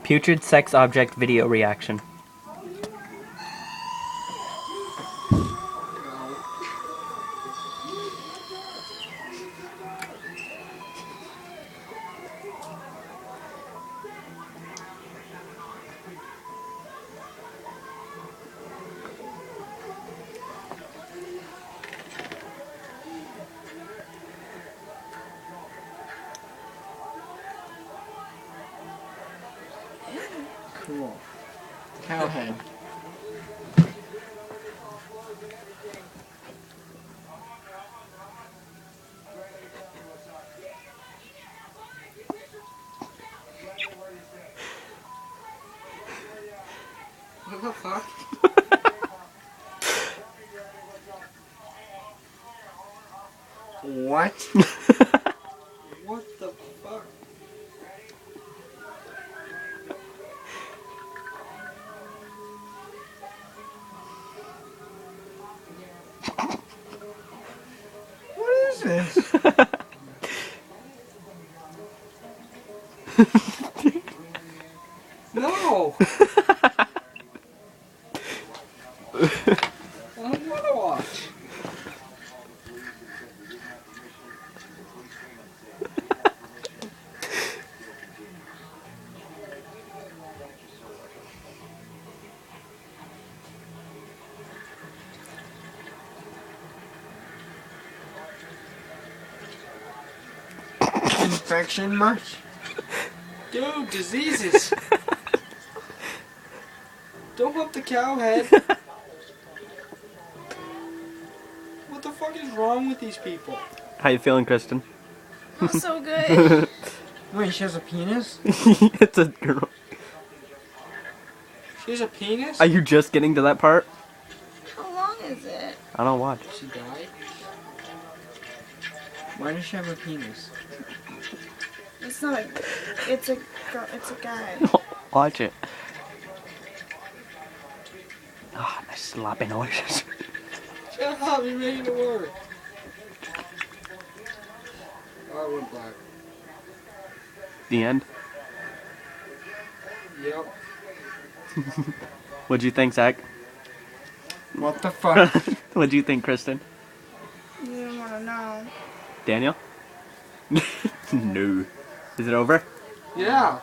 Putrid sex object video reaction. Cool. Cowhead. What the fuck? What? What the fuck? What is this? No! I don't want to watch. Infection much? Dude, diseases! Don't help the cow head. What the fuck is wrong with these people? How you feeling, Kristen? Not so good. Wait, she has a penis? It's a girl. She has a penis? Are you just getting to that part? How long is it? I don't watch. She died? Why does she have a penis? It's not a. It's a girl. It's a guy. Watch it. Ah, nice sloppy noises. Shut up, you're making it work. Oh, I went black. The end. Yep. What'd you think, Zach? What the fuck? What'd you think, Kristen? You didn't want to know. Daniel? No. Is it over? Yeah.